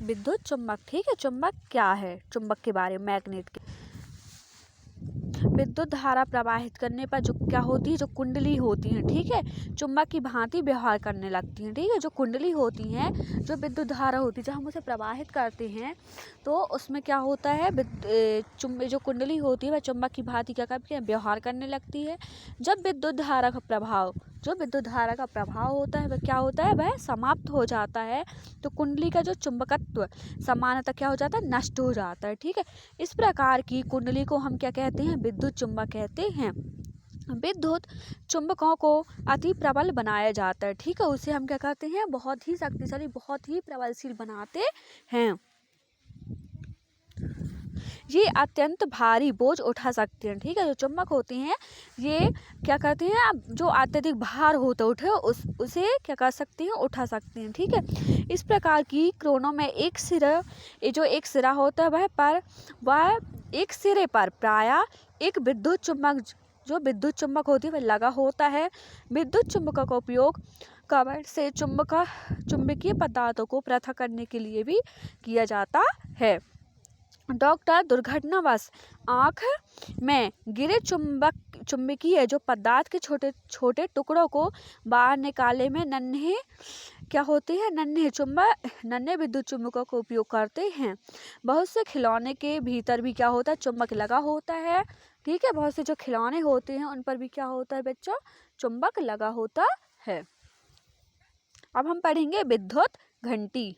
विद्युत चुम्बक। ठीक है, चुम्बक क्या है, चुम्बक के बारे में, मैग्नेट के। विद्युत धारा प्रवाहित करने पर जो क्या होती है, जो कुंडली होती है, ठीक है, चुम्बक की भांति व्यवहार करने लगती हैं। ठीक है, जो कुंडली होती हैं, जो विद्युत धारा होती है, जब हम उसे प्रवाहित करते हैं तो उसमें क्या होता है, जो कुंडली होती है वह चुम्बक की भांति क्या करती है, व्यवहार करने लगती है। जब विद्युत धारा का प्रभाव, जो विद्युत धारा का प्रभाव होता है वह क्या होता है, वह समाप्त हो जाता है, तो कुंडली का जो चुंबकत्व समानता क्या हो जाता है, नष्ट हो जाता है। ठीक है, इस प्रकार की कुंडली को हम क्या कहते हैं, विद्युत चुम्बक कहते हैं। विद्युत चुंबकों को अति प्रबल बनाया जाता है। ठीक है, उसे हम क्या कहते हैं, बहुत ही शक्तिशाली, बहुत ही प्रबलशील बनाते हैं। ये अत्यंत भारी बोझ उठा सकते हैं। ठीक है, जो चुम्बक होते हैं ये क्या करते हैं, अब जो अत्यधिक भार होता उठे उसे क्या कर सकते हैं, उठा सकते हैं। ठीक है, इस प्रकार की क्रोनों में एक सिरा होता है वह एक सिरे पर प्रायः एक विद्युत चुम्बक, जो विद्युत चुम्बक होती है वह लगा होता है। विद्युत चुम्बकों का उपयोग कवच से चुंबकीय पदार्थों को पृथक करने के लिए भी किया जाता है। डॉक्टर दुर्घटनावश आँख में गिरे चुंबकीय जो पदार्थ के छोटे छोटे टुकड़ों को बाहर निकाले में नन्हे क्या होते हैं, नन्हे विद्युत चुम्बकों का उपयोग करते हैं। बहुत से खिलौने के भीतर भी क्या होता है, चुंबक लगा होता है। ठीक है, बहुत से जो खिलौने होते हैं उन पर भी क्या होता है बच्चों, चुंबक लगा होता है। अब हम पढ़ेंगे विद्युत घंटी।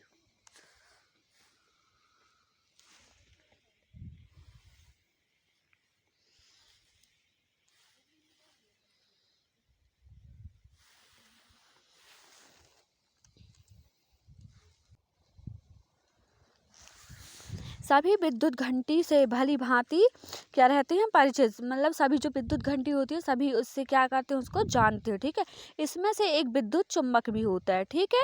सभी विद्युत घंटी से भली भांति क्या रहते हैं, परिचित, मतलब सभी जो विद्युत घंटी होती है सभी उससे क्या करते हैं, उसको जानते हैं। ठीक है, इसमें से एक विद्युत चुम्बक भी होता है। ठीक है,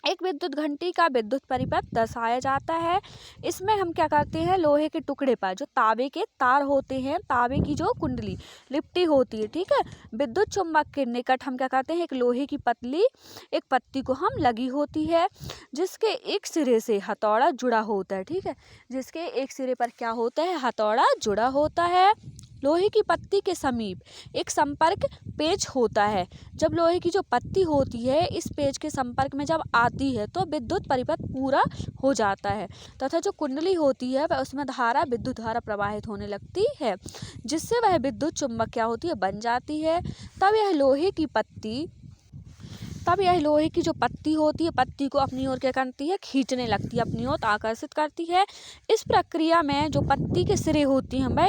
एक विद्युत घंटी का विद्युत परिपथ दर्शाया जाता है। इसमें हम क्या करते हैं, लोहे के टुकड़े पर जो तांबे के तार होते हैं, तांबे की जो कुंडली लिपटी होती है। ठीक है, विद्युत चुम्बक के निकट हम क्या करते हैं, एक लोहे की पतली एक पत्ती को हम लगी होती है, जिसके एक सिरे से हथौड़ा जुड़ा होता है। ठीक है, जिसके एक सिरे पर क्या होता है, हथौड़ा जुड़ा होता है। लोहे की पत्ती के समीप एक संपर्क पेच होता है। जब लोहे की जो पत्ती होती है इस पेच के संपर्क में जब आती है तो विद्युत परिपथ पूरा हो जाता है तथा जो कुंडली होती है वह उसमें विद्युत धारा प्रवाहित होने लगती है, जिससे वह विद्युत चुम्बक क्या होती है, बन जाती है। तब यह लोहे की जो पत्ती होती है, पत्ती को अपनी ओर क्या करती है, खींचने लगती है, अपनी ओर आकर्षित करती है। इस प्रक्रिया में जो पत्ती के सिरे होती हैं वह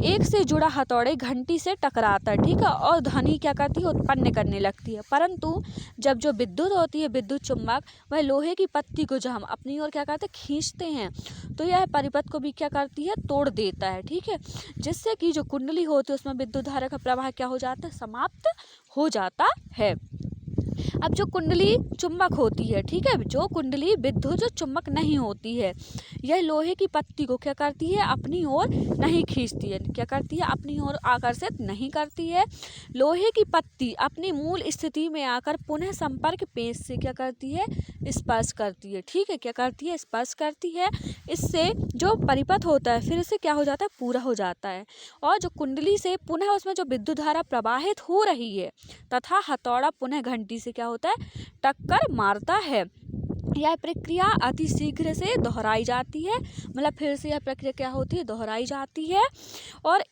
एक से जुड़ा हथौड़े घंटी से टकराता है। ठीक है, और ध्वनि क्या करती है, उत्पन्न करने लगती है। परंतु जब जो विद्युत होती है, विद्युत चुम्बक, वह लोहे की पत्ती को जब हम अपनी ओर क्या करते हैं, खींचते हैं, तो यह परिपथ को भी क्या करती है, तोड़ देता है। ठीक है, जिससे कि जो कुंडली होती है उसमें विद्युत धारा का प्रवाह क्या हो जाता है, समाप्त हो जाता है। अब जो कुंडली चुम्बक होती है, ठीक है, जो कुंडली विद्युत जो चुम्बक नहीं होती है, यह लोहे की पत्ती को क्या करती है, अपनी ओर नहीं खींचती है, क्या करती है, अपनी ओर आकर्षित नहीं करती है। लोहे की पत्ती अपनी मूल स्थिति में आकर पुनः संपर्क पेच से क्या करती है, स्पर्श करती है। ठीक है, क्या करती है, स्पर्श करती है। इससे जो परिपथ होता है फिर से क्या हो जाता है, पूरा हो जाता है, और जो कुंडली से पुनः उसमें जो विद्युत धारा प्रवाहित हो रही है तथा हथौड़ा पुनः घंटी से क्या होता है, टक्कर मारता है। यह प्रक्रिया अति शीघ्र से दोहराई जाती है, मतलब फिर से यह प्रक्रिया क्या होती है, दोहराई जाती है, और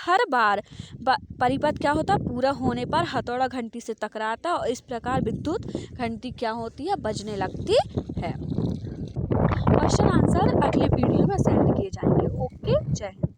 हर बार परिपथ क्या होता है, पूरा होने पर हथौड़ा घंटी से टकराता है और इस प्रकार विद्युत घंटी क्या होती है, बजने लगती है। क्वेश्चन आंसर अगले वीडियो में सेंड किए जाएंगे। ओके, जय हिंद।